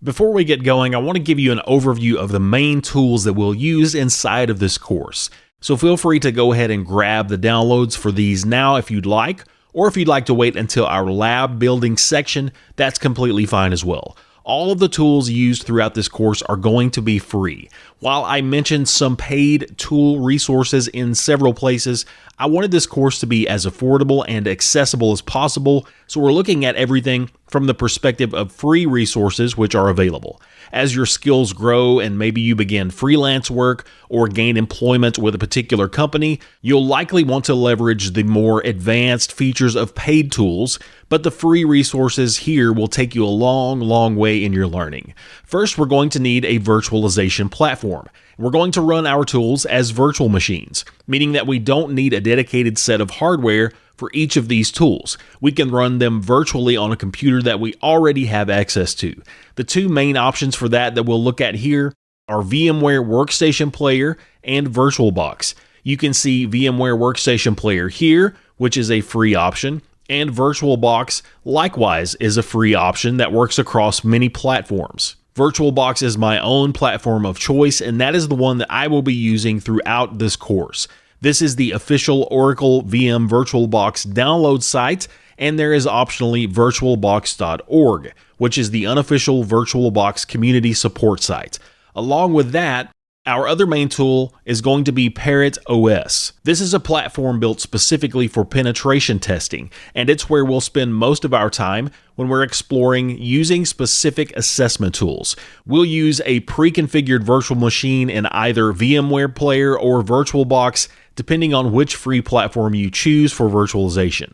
Before we get going, I want to give you an overview of the main tools that we'll use inside of this course. So feel free to go ahead and grab the downloads for these now if you'd like, or if you'd like to wait until our lab building section, that's completely fine as well. All of the tools used throughout this course are going to be free. While I mentioned some paid tool resources in several places, I wanted this course to be as affordable and accessible as possible, so we're looking at everything from the perspective of free resources which are available. As your skills grow and maybe you begin freelance work or gain employment with a particular company, you'll likely want to leverage the more advanced features of paid tools, but the free resources here will take you a long way in your learning. First, we're going to need a virtualization platform. We're going to run our tools as virtual machines, meaning that we don't need a dedicated set of hardware for each of these tools. We can run them virtually on a computer that we already have access to. The two main options for that we'll look at here are VMware Workstation Player and VirtualBox. You can see VMware Workstation Player here, which is a free option, and VirtualBox likewise is a free option that works across many platforms. VirtualBox is my own platform of choice, and that is the one that I will be using throughout this course. This is the official Oracle VM VirtualBox download site, and there is optionally virtualbox.org, which is the unofficial VirtualBox community support site. Along with that, our other main tool is going to be Parrot OS. This is a platform built specifically for penetration testing, and it's where we'll spend most of our time when we're exploring using specific assessment tools. We'll use a pre-configured virtual machine in either VMware Player or VirtualBox, depending on which free platform you choose for virtualization.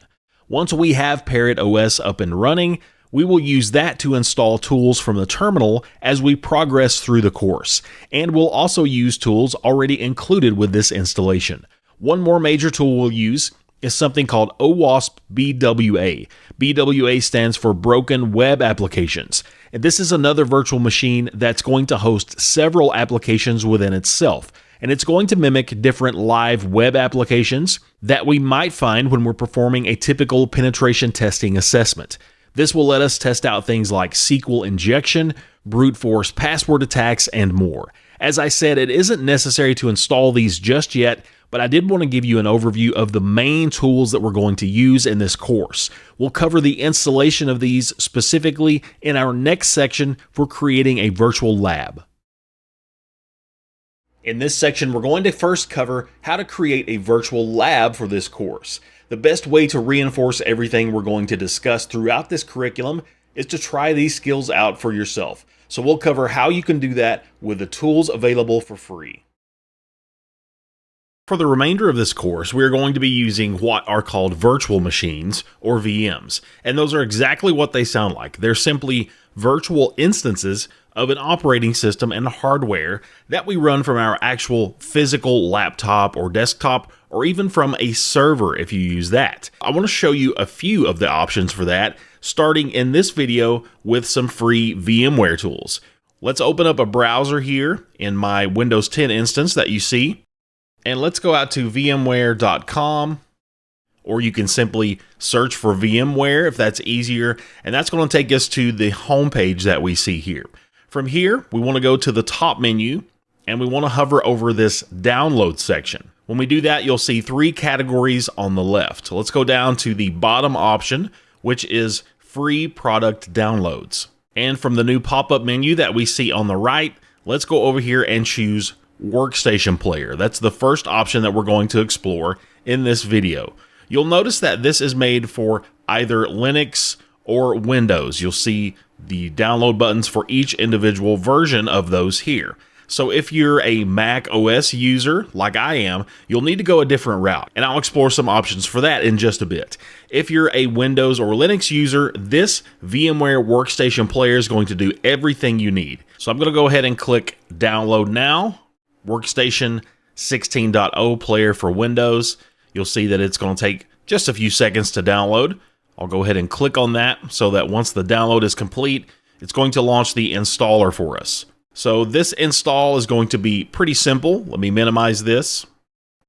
Once we have Parrot OS up and running, we will use that to install tools from the terminal as we progress through the course, and we'll also use tools already included with this installation. One more major tool we'll use is something called OWASP BWA. BWA stands for Broken Web Applications, and this is another virtual machine that's going to host several applications within itself, and it's going to mimic different live web applications that we might find when we're performing a typical penetration testing assessment. This will let us test out things like SQL injection, brute force password attacks, and more. As I said, it isn't necessary to install these just yet, but I did want to give you an overview of the main tools that we're going to use in this course. We'll cover the installation of these specifically in our next section for creating a virtual lab. In this section, we're going to first cover how to create a virtual lab for this course. The best way to reinforce everything we're going to discuss throughout this curriculum is to try these skills out for yourself. So we'll cover how you can do that with the tools available for free. For the remainder of this course, we are going to be using what are called virtual machines, or VMs. And those are exactly what they sound like. They're simply virtual instances of an operating system and hardware that we run from our actual physical laptop or desktop, or even from a server if you use that. I want to show you a few of the options for that, starting in this video with some free VMware tools. Let's open up a browser here in my Windows 10 instance that you see, and let's go out to vmware.com, or you can simply search for VMware if that's easier, and that's going to take us to the home page that we see here. From here, we want to go to the top menu, and we want to hover over this download section. When we do that, you'll see three categories on the left. Let's go down to the bottom option, which is free product downloads. And from the new pop-up menu that we see on the right, let's go over here and choose Workstation Player. That's the first option that we're going to explore in this video. You'll notice that this is made for either Linux or Windows. You'll see the download buttons for each individual version of those here. So if you're a Mac OS user, like I am, you'll need to go a different route, and I'll explore some options for that in just a bit. If you're a Windows or Linux user, this VMware Workstation Player is going to do everything you need. So I'm going to go ahead and click Download Now, Workstation 16.0 Player for Windows. You'll see that it's going to take just a few seconds to download. I'll go ahead and click on that so that once the download is complete, it's going to launch the installer for us. So this install is going to be pretty simple. Let me minimize this.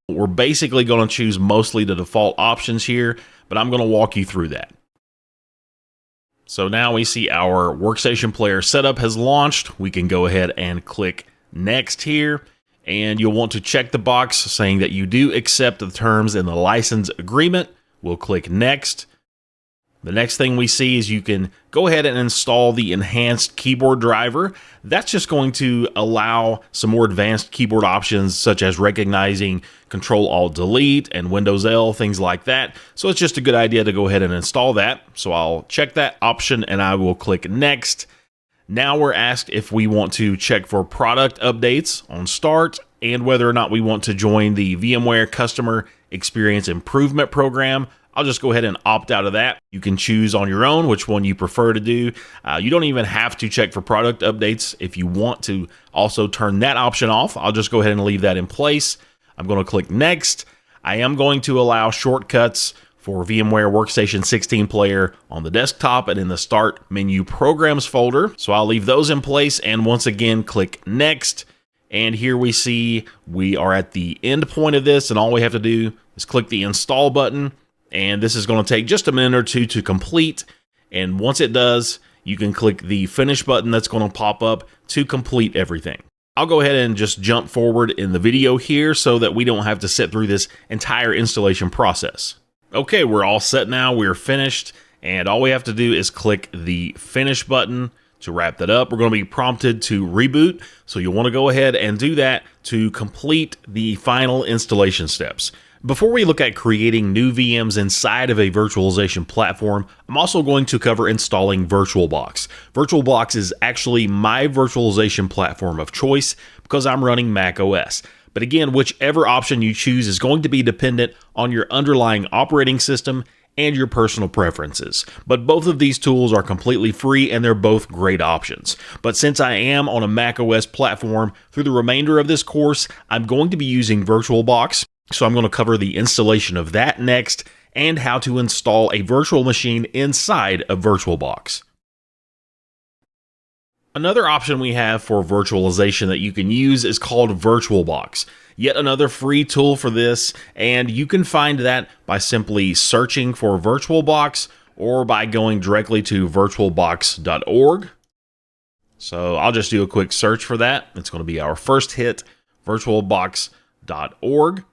We're basically going to choose mostly the default options here, but I'm going to walk you through that. So now we see our workstation player setup has launched. We can go ahead and click next here. And you'll want to check the box saying that you do accept the terms in the license agreement. We'll click next. The next thing we see is you can go ahead and install the enhanced keyboard driver. That's just going to allow some more advanced keyboard options such as recognizing Control-Alt-Delete and Windows L, things like that. So it's just a good idea to go ahead and install that. So I'll check that option and I will click next. Now we're asked if we want to check for product updates on start and whether or not we want to join the VMware Customer Experience Improvement Program. I'll just go ahead and opt out of that. You can choose on your own which one you prefer to do. You don't even have to check for product updates. If you want to also turn that option off, I'll just go ahead and leave that in place. I'm going to click next. I am going to allow shortcuts for VMware Workstation 16 player on the desktop and in the Start menu Programs folder. So I'll leave those in place and once again click next. And here we see we are at the end point of this and all we have to do is click the install button. And this is going to take just a minute or two to complete. And once it does, you can click the finish button that's going to pop up to complete everything. I'll go ahead and just jump forward in the video here so that we don't have to sit through this entire installation process. Okay, we're all set now. We're finished. And all we have to do is click the finish button to wrap that up. We're going to be prompted to reboot. So you'll want to go ahead and do that to complete the final installation steps. Before we look at creating new VMs inside of a virtualization platform, I'm also going to cover installing VirtualBox. VirtualBox is actually my virtualization platform of choice because I'm running Mac OS. But again, whichever option you choose is going to be dependent on your underlying operating system and your personal preferences. But both of these tools are completely free and they're both great options. But since I am on a Mac OS platform through the remainder of this course, I'm going to be using VirtualBox. So I'm going to cover the installation of that next and how to install a virtual machine inside of VirtualBox. Another option we have for virtualization that you can use is called VirtualBox. Yet another free tool for this, and you can find that by simply searching for VirtualBox or by going directly to virtualbox.org. So I'll just do a quick search for that. It's going to be our first hit, virtualbox.org.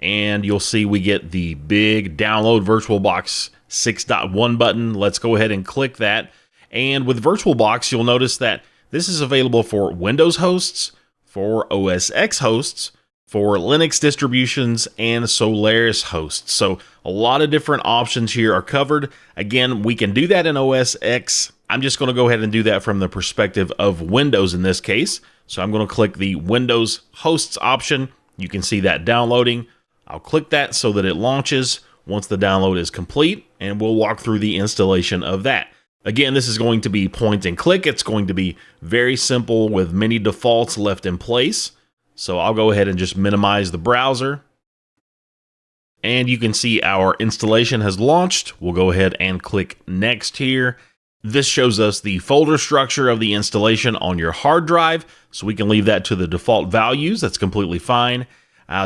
And you'll see we get the big download VirtualBox 6.1 button. Let's go ahead and click that. And with VirtualBox, you'll notice that this is available for Windows hosts, for OS X hosts, for Linux distributions, and Solaris hosts. So a lot of different options here are covered. Again, we can do that in OS X. I'm just going to go ahead and do that from the perspective of Windows in this case. So I'm going to click the Windows hosts option. You can see that downloading. I'll click that so that it launches once the download is complete, and we'll walk through the installation of that. Again, this is going to be point and click. It's going to be very simple with many defaults left in place. So I'll go ahead and just minimize the browser. And you can see our installation has launched. We'll go ahead and click next here. This shows us the folder structure of the installation on your hard drive. So we can leave that to the default values. That's completely fine.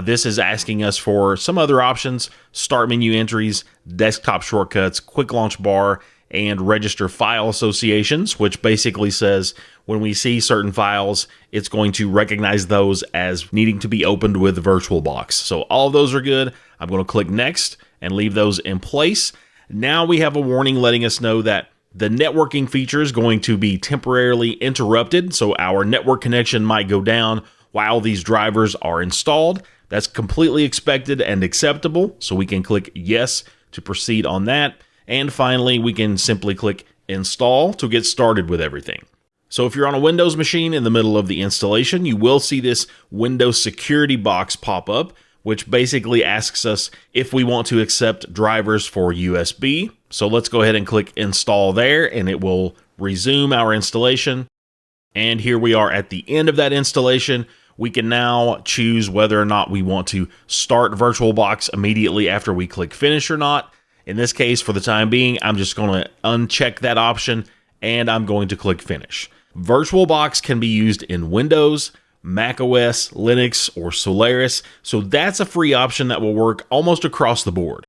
This is asking us for some other options: start menu entries, desktop shortcuts, quick launch bar, and register file associations, which basically says when we see certain files, it's going to recognize those as needing to be opened with VirtualBox. So all of those are good. I'm going to click next and leave those in place. Now we have a warning letting us know that the networking feature is going to be temporarily interrupted, so our network connection might go down while these drivers are installed. That's completely expected and acceptable, so we can click yes to proceed on that. And finally, we can simply click install to get started with everything. So if you're on a Windows machine in the middle of the installation, you will see this Windows security box pop up, which basically asks us if we want to accept drivers for USB. So let's go ahead and click install there, and it will resume our installation. And here we are at the end of that installation. We can now choose whether or not we want to start VirtualBox immediately after we click finish or not. In this case, for the time being, I'm just going to uncheck that option and I'm going to click finish. VirtualBox can be used in Windows, Mac OS, Linux, or Solaris, so that's a free option that will work almost across the board.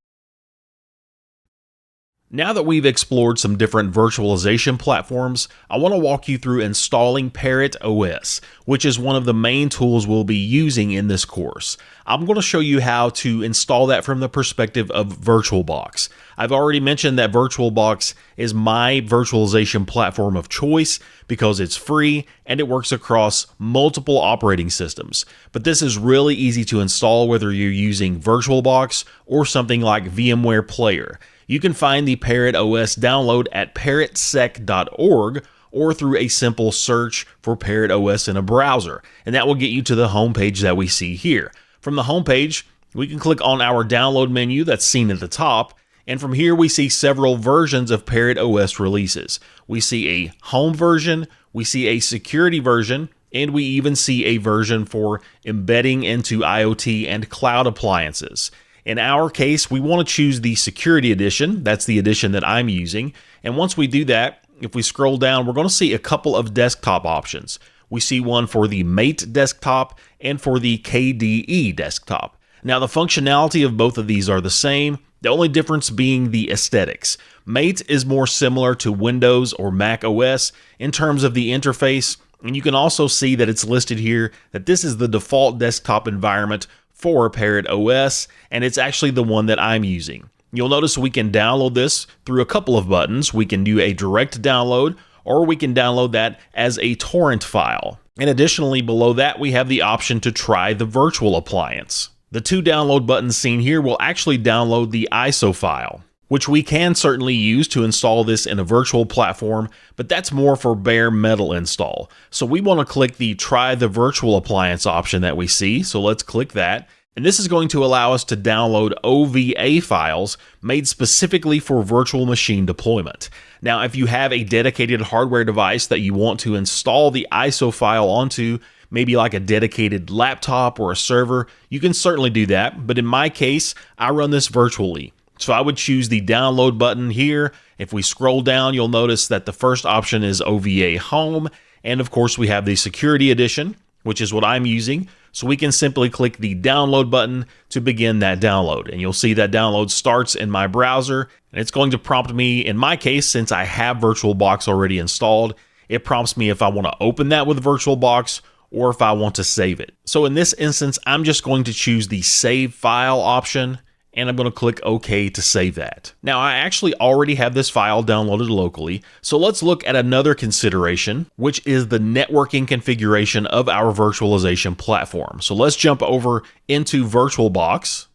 Now that we've explored some different virtualization platforms, I want to walk you through installing Parrot OS, which is one of the main tools we'll be using in this course. I'm going to show you how to install that from the perspective of VirtualBox. I've already mentioned that VirtualBox is my virtualization platform of choice because it's free and it works across multiple operating systems. But this is really easy to install whether you're using VirtualBox or something like VMware Player. You can find the Parrot OS download at parrotsec.org or through a simple search for Parrot OS in a browser, and that will get you to the homepage that we see here. From the homepage, we can click on our download menu that's seen at the top, and from here we see several versions of Parrot OS releases. We see a home version, we see a security version, and we even see a version for embedding into IoT and cloud appliances. In our case, we want to choose the security edition. That's the edition that I'm using. And once we do that, if we scroll down, we're going to see a couple of desktop options. We see one for the Mate desktop and for the KDE desktop. Now, the functionality of both of these are the same, the only difference being the aesthetics. Mate is more similar to Windows or Mac OS in terms of the interface, and you can also see that it's listed here that this is the default desktop environment for Parrot OS, and it's actually the one that I'm using. You'll notice we can download this through a couple of buttons. We can do a direct download, or we can download that as a torrent file. And additionally, below that, we have the option to try the virtual appliance. The two download buttons seen here will actually download the ISO file, which we can certainly use to install this in a virtual platform, but that's more for bare metal install. So we want to click the Try the Virtual Appliance option that we see, so let's click that. And this is going to allow us to download OVA files made specifically for virtual machine deployment. Now, if you have a dedicated hardware device that you want to install the ISO file onto, maybe like a dedicated laptop or a server, you can certainly do that. But in my case, I run this virtually. So I would choose the download button here. If we scroll down, you'll notice that the first option is OVA Home. And of course, we have the Security Edition, which is what I'm using. So we can simply click the download button to begin that download. And you'll see that download starts in my browser. And it's going to prompt me, in my case, since I have VirtualBox already installed, it prompts me if I want to open that with VirtualBox or if I want to save it. So in this instance, I'm just going to choose the Save File option, and I'm going to click OK to save that. Now, I actually already have this file downloaded locally, so let's look at another consideration, which is the networking configuration of our virtualization platform. So let's jump over into VirtualBox,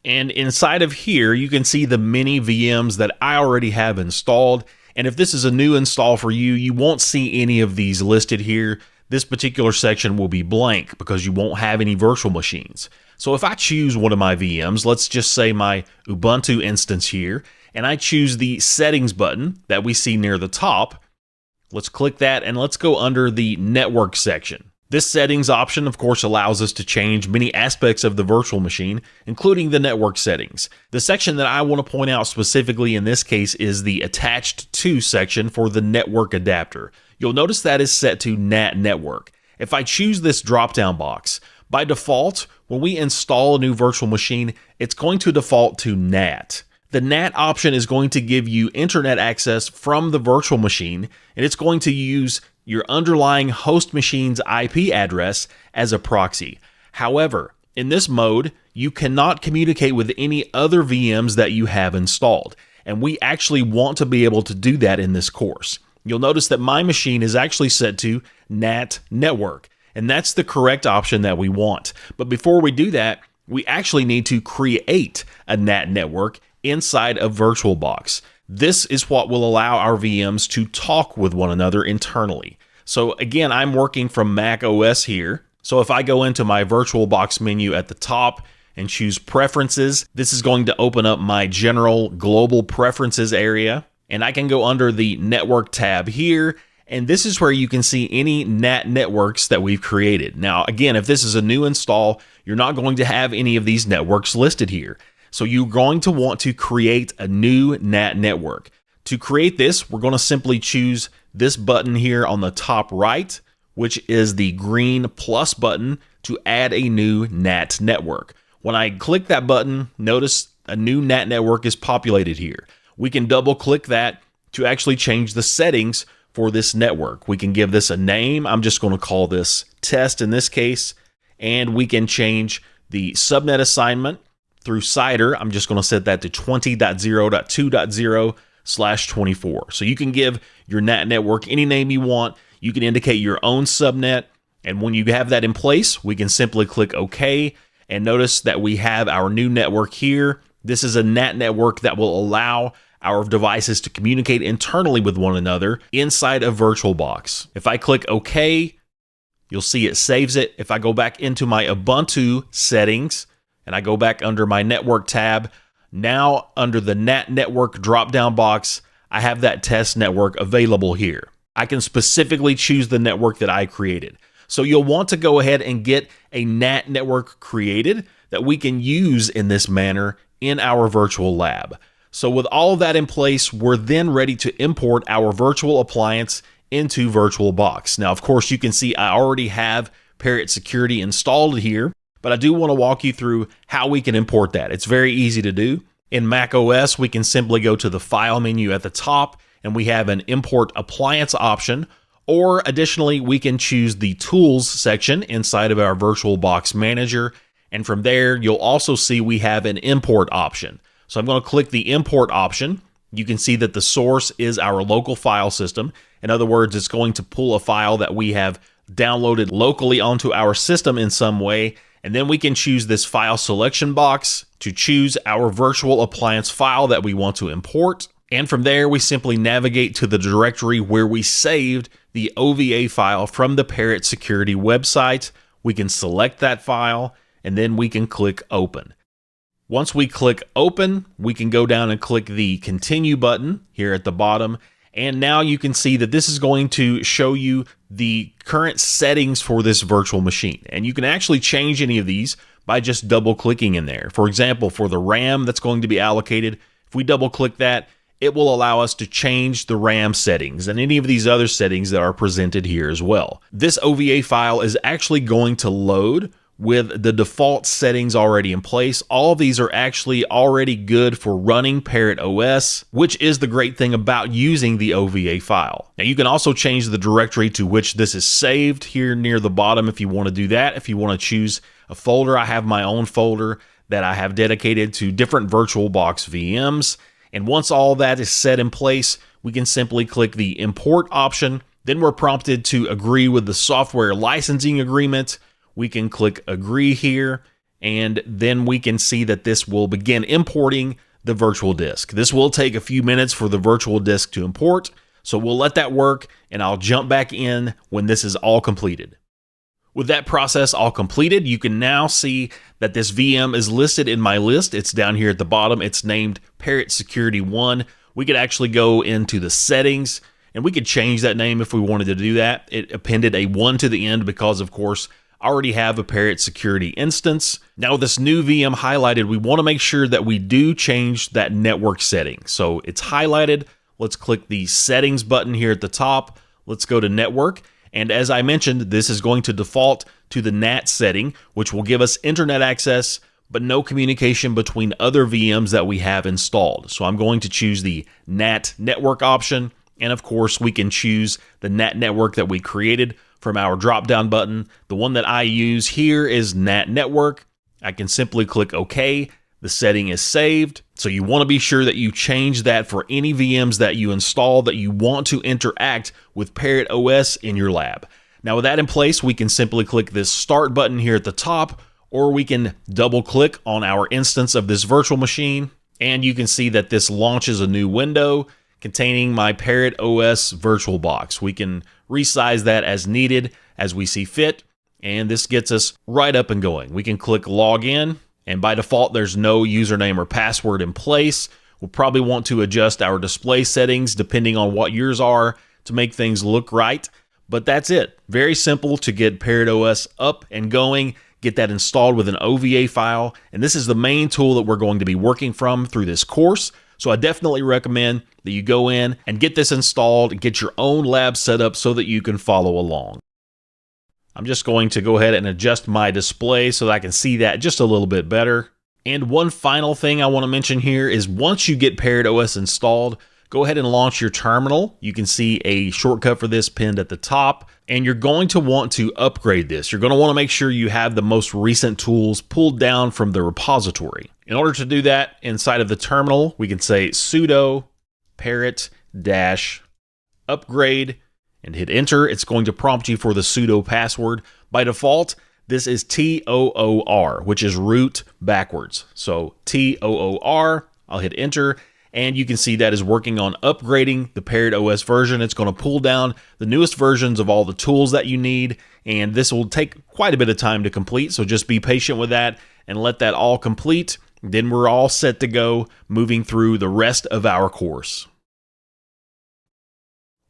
and inside of here, you can see the many VMs that I already have installed, and if this is a new install for you, you won't see any of these listed here. This particular section will be blank because you won't have any virtual machines. So if I choose one of my VMs, let's just say my Ubuntu instance here, and I choose the settings button that we see near the top, let's click that and let's go under the network section. This settings option, of course, allows us to change many aspects of the virtual machine, including the network settings. The section that I want to point out specifically in this case is the attached to section for the network adapter. You'll notice that is set to NAT network. If I choose this drop-down box, by default, when we install a new virtual machine, it's going to default to NAT. The NAT option is going to give you internet access from the virtual machine, and it's going to use your underlying host machine's IP address as a proxy. However, in this mode, you cannot communicate with any other VMs that you have installed, and we actually want to be able to do that in this course. You'll notice that my machine is actually set to NAT network, and that's the correct option that we want. But before we do that, we actually need to create a NAT network inside of VirtualBox. This is what will allow our VMs to talk with one another internally. So again, I'm working from Mac OS here. So if I go into my VirtualBox menu at the top and choose Preferences, this is going to open up my General Global Preferences area. And I can go under the Network tab here, and this is where you can see any NAT networks that we've created. Now, again, if this is a new install, you're not going to have any of these networks listed here. So you're going to want to create a new NAT network. To create this, we're going to simply choose this button here on the top right, which is the green plus button to add a new NAT network. When I click that button, notice a new NAT network is populated here. we can double click that to actually change the settings for this network. We can give this a name. I'm just going to call this test in this case, and we can change the subnet assignment through CIDR. I'm just going to set that to 20.0.2.0/24. So you can give your NAT network any name you want. You can indicate your own subnet. And when you have that in place, we can simply click OK. And notice that we have our new network here. This is a NAT network that will allow our devices to communicate internally with one another inside of VirtualBox. If I click OK, you'll see it saves it. If I go back into my Ubuntu settings and I go back under my network tab, now under the NAT network drop-down box, I have that test network available here. I can specifically choose the network that I created. So you'll want to go ahead and get a NAT network created that we can use in this manner in our virtual lab. So with all of that in place, we're then ready to import our virtual appliance into VirtualBox. Now, of course, you can see I already have Parrot Security installed here, but I do want to walk you through how we can import that. It's very easy to do. In Mac OS, we can simply go to the File menu at the top, and we have an Import Appliance option, or additionally, we can choose the Tools section inside of our VirtualBox Manager, and from there, you'll also see we have an Import option. So I'm going to click the Import option. You can see that the source is our local file system. In other words, it's going to pull a file that we have downloaded locally onto our system in some way, and then we can choose this file selection box to choose our virtual appliance file that we want to import. And from there, we simply navigate to the directory where we saved the OVA file from the Parrot Security website. We can select that file, and then we can click Open. Once we click Open, we can go down and click the Continue button here at the bottom. And now you can see that this is going to show you the current settings for this virtual machine. And you can actually change any of these by just double clicking in there. For example, for the RAM that's going to be allocated, if we double click that, it will allow us to change the RAM settings and any of these other settings that are presented here as well. This OVA file is actually going to load with the default settings already in place. All of these are actually already good for running Parrot OS, which is the great thing about using the OVA file. Now you can also change the directory to which this is saved here near the bottom if you want to do that. If you want to choose a folder, I have my own folder that I have dedicated to different VirtualBox VMs. And once all that is set in place, we can simply click the Import option. Then we're prompted to agree with the software licensing agreement. We can click Agree here, and then we can see that this will begin importing the virtual disk. This will take a few minutes for the virtual disk to import, so we'll let that work, and I'll jump back in when this is all completed. With that process all completed, you can now see that this VM is listed in my list. It's down here at the bottom. It's named Parrot Security 1. We could actually go into the settings, and we could change that name if we wanted to do that. It appended a 1 to the end because, of course, I already have a Parrot Security instance. Now with this new VM highlighted, we want to make sure that we do change that network setting. So it's highlighted. Let's click the Settings button here at the top. Let's go to Network. And as I mentioned, this is going to default to the NAT setting, which will give us internet access, but no communication between other VMs that we have installed. So I'm going to choose the NAT network option. And of course, we can choose the NAT network that we created from our drop-down button. The one that I use here is NAT network. I can simply click OK. The setting is saved. So you want to be sure that you change that for any VMs that you install that you want to interact with Parrot OS in your lab. Now with that in place, we can simply click this Start button here at the top, or we can double click on our instance of this virtual machine, and you can see that this launches a new window containing my Parrot OS VirtualBox. We can resize that as needed, as we see fit, and this gets us right up and going. We can click Log In, and by default, there's no username or password in place. We'll probably want to adjust our display settings depending on what yours are to make things look right, but that's it. Very simple to get Parrot OS up and going, get that installed with an OVA file, and this is the main tool that we're going to be working from through this course. So I definitely recommend that you go in and get this installed and get your own lab set up so that you can follow along. I'm just going to go ahead and adjust my display so that I can see that just a little bit better. And one final thing I want to mention here is once you get Parrot OS installed, go ahead and launch your terminal. You can see a shortcut for this pinned at the top, and you're going to want to upgrade this. You're going to want to make sure you have the most recent tools pulled down from the repository. In order to do that, inside of the terminal, we can say sudo parrot-upgrade and hit enter. It's going to prompt you for the sudo password. By default, this is TOOR, which is root backwards. So TOOR, I'll hit enter, and you can see that is working on upgrading the Parrot OS version. It's going to pull down the newest versions of all the tools that you need, and this will take quite a bit of time to complete, so just be patient with that and let that all complete. Then we're all set to go, moving through the rest of our course.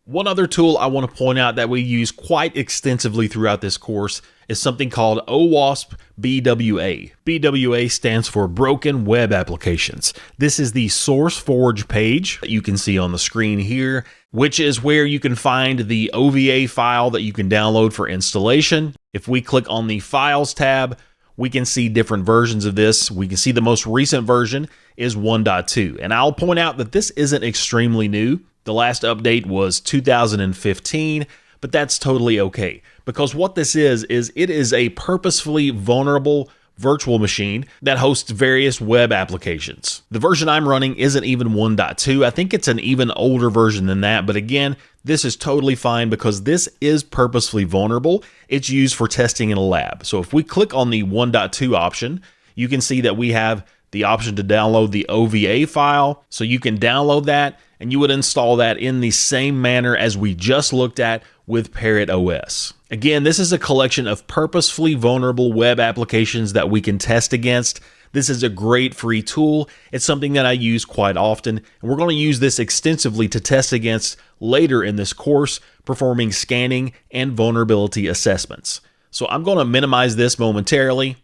One other tool I want to point out that we use quite extensively throughout this course is something called OWASP BWA. BWA stands for Broken Web Applications. This is the SourceForge page that you can see on the screen here, which is where you can find the OVA file that you can download for installation. If we click on the Files tab, we can see different versions of this. We can see the most recent version is 1.2. And I'll point out that this isn't extremely new. The last update was 2015, but that's totally okay. Because what this is it is a purposefully vulnerable virtual machine that hosts various web applications. The version I'm running isn't even 1.2. I think it's an even older version than that, but again, this is totally fine because this is purposefully vulnerable. It's used for testing in a lab. So if we click on the 1.2 option, you can see that we have the option to download the OVA file. So you can download that and you would install that in the same manner as we just looked at with Parrot OS. Again, this is a collection of purposefully vulnerable web applications that we can test against. This is a great free tool. It's something that I use quite often, and we're going to use this extensively to test against later in this course, performing scanning and vulnerability assessments. So I'm going to minimize this momentarily,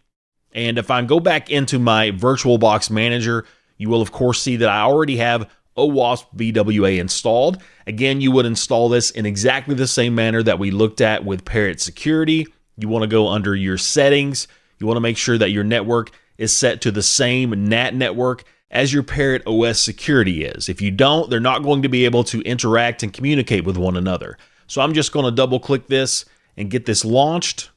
and if I go back into my VirtualBox Manager, you will of course see that I already have OWASP BWA installed. Again, you would install this in exactly the same manner that we looked at with Parrot Security. You want to go under your settings. You want to make sure that your network is set to the same NAT network as your Parrot OS security is. If you don't, they're not going to be able to interact and communicate with one another. So I'm just going to double click this and get this launched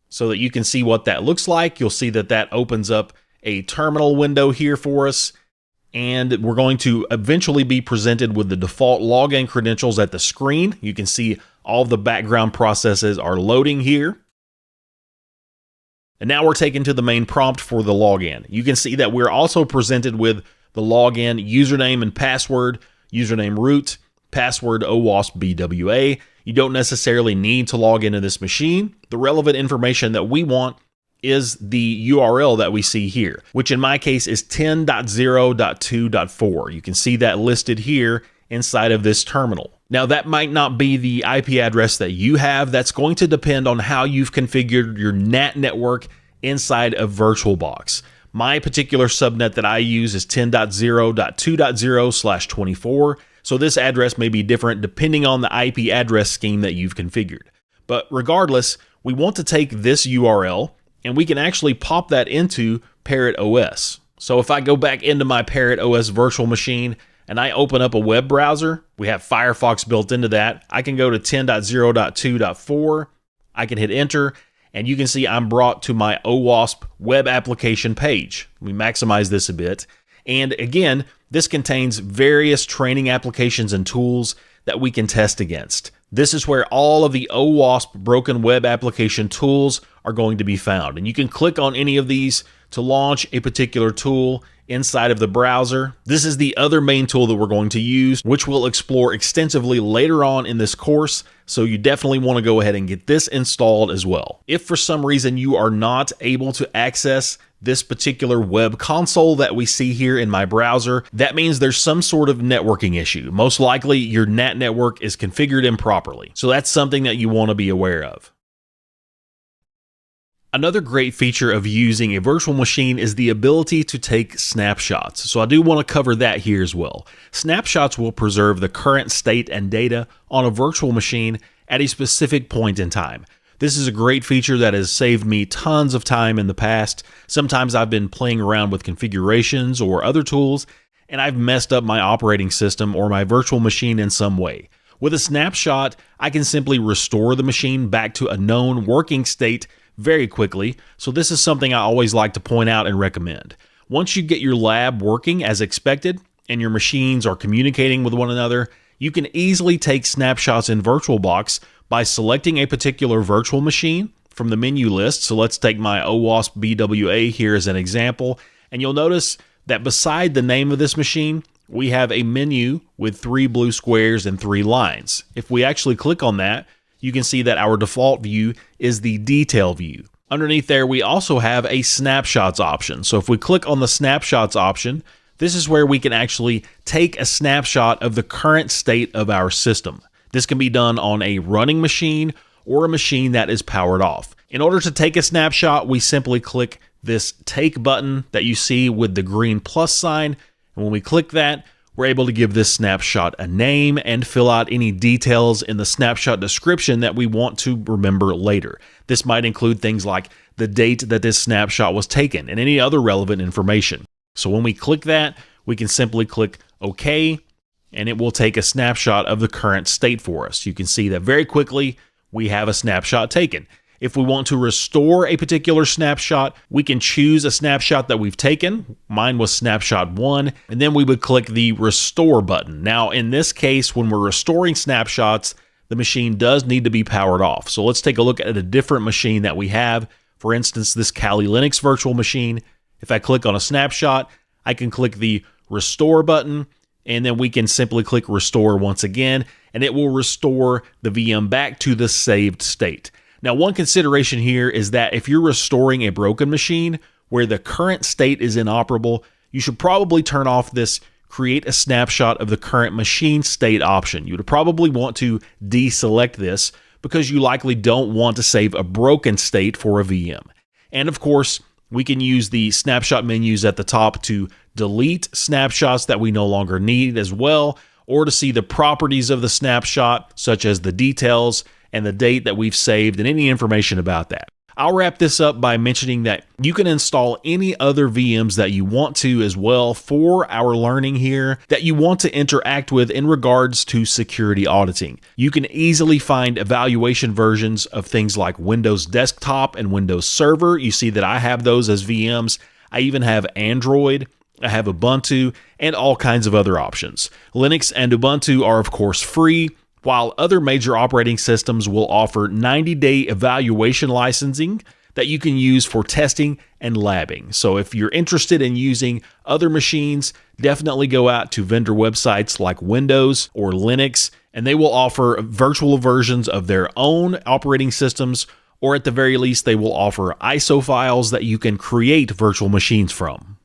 so that you can see what that looks like. You'll see that that opens up a terminal window here for us. And we're going to eventually be presented with the default login credentials at the screen. You can see all the background processes are loading here. And now we're taken to the main prompt for the login. You can see that we're also presented with the login username and password, username root, password OWASP BWA. You don't necessarily need to log into this machine. The relevant information that we want is the URL that we see here, which in my case is 10.0.2.4. You can see that listed here inside of this terminal. Now that might not be the IP address that you have. That's going to depend on how you've configured your NAT network inside of VirtualBox. My particular subnet that I use is 10.0.2.0/24. So this address may be different depending on the IP address scheme that you've configured. But regardless, we want to take this URL and we can actually pop that into Parrot OS. So if I go back into my Parrot OS virtual machine and I open up a web browser, we have Firefox built into that. I can go to 10.0.2.4, I can hit enter, and you can see I'm brought to my OWASP web application page. We maximize this a bit. And again, this contains various training applications and tools that we can test against. This is where all of the OWASP broken web application tools are going to be found. And you can click on any of these to launch a particular tool inside of the browser. This is the other main tool that we're going to use, which we'll explore extensively later on in this course. So you definitely want to go ahead and get this installed as well. If for some reason you are not able to access this particular web console that we see here in my browser, that means there's some sort of networking issue. Most likely your NAT network is configured improperly. So that's something that you want to be aware of. Another great feature of using a virtual machine is the ability to take snapshots. So I do want to cover that here as well. Snapshots will preserve the current state and data on a virtual machine at a specific point in time. This is a great feature that has saved me tons of time in the past. Sometimes I've been playing around with configurations or other tools, and I've messed up my operating system or my virtual machine in some way. With a snapshot, I can simply restore the machine back to a known working state very quickly, so this is something I always like to point out and recommend. Once you get your lab working as expected and your machines are communicating with one another, you can easily take snapshots in VirtualBox by selecting a particular virtual machine from the menu list. So let's take my OWASP BWA here as an example, and you'll notice that beside the name of this machine, we have a menu with 3 blue squares and 3 lines. If we actually click on that, you can see that our default view is the detail view. Underneath there, we also have a snapshots option. So if we click on the snapshots option, this is where we can actually take a snapshot of the current state of our system. This can be done on a running machine or a machine that is powered off. In order to take a snapshot, we simply click this take button that you see with the green plus sign. And when we click that, we're able to give this snapshot a name and fill out any details in the snapshot description that we want to remember later. This might include things like the date that this snapshot was taken and any other relevant information. So when we click that, we can simply click OK, and it will take a snapshot of the current state for us. You can see that very quickly we have a snapshot taken. If we want to restore a particular snapshot, we can choose a snapshot that we've taken. Mine was snapshot 1, and then we would click the restore button. Now, in this case, when we're restoring snapshots, the machine does need to be powered off. So let's take a look at a different machine that we have. For instance, this Kali Linux virtual machine. If I click on a snapshot, I can click the restore button, and then we can simply click restore once again, and it will restore the VM back to the saved state. Now, one consideration here is that if you're restoring a broken machine where the current state is inoperable, you should probably turn off this create a snapshot of the current machine state option. You would probably want to deselect this because you likely don't want to save a broken state for a VM. And of course, we can use the snapshot menus at the top to delete snapshots that we no longer need as well, or to see the properties of the snapshot, such as the details and the date that we've saved and any information about that. I'll wrap this up by mentioning that you can install any other VMs that you want to as well for our learning here that you want to interact with in regards to security auditing. You can easily find evaluation versions of things like Windows Desktop and Windows Server. You see that I have those as VMs. I even have Android, I have Ubuntu, and all kinds of other options. Linux and Ubuntu are of course free, while other major operating systems will offer 90-day evaluation licensing that you can use for testing and labbing. So if you're interested in using other machines, definitely go out to vendor websites like Windows or Linux, and they will offer virtual versions of their own operating systems, or at the very least, they will offer ISO files that you can create virtual machines from.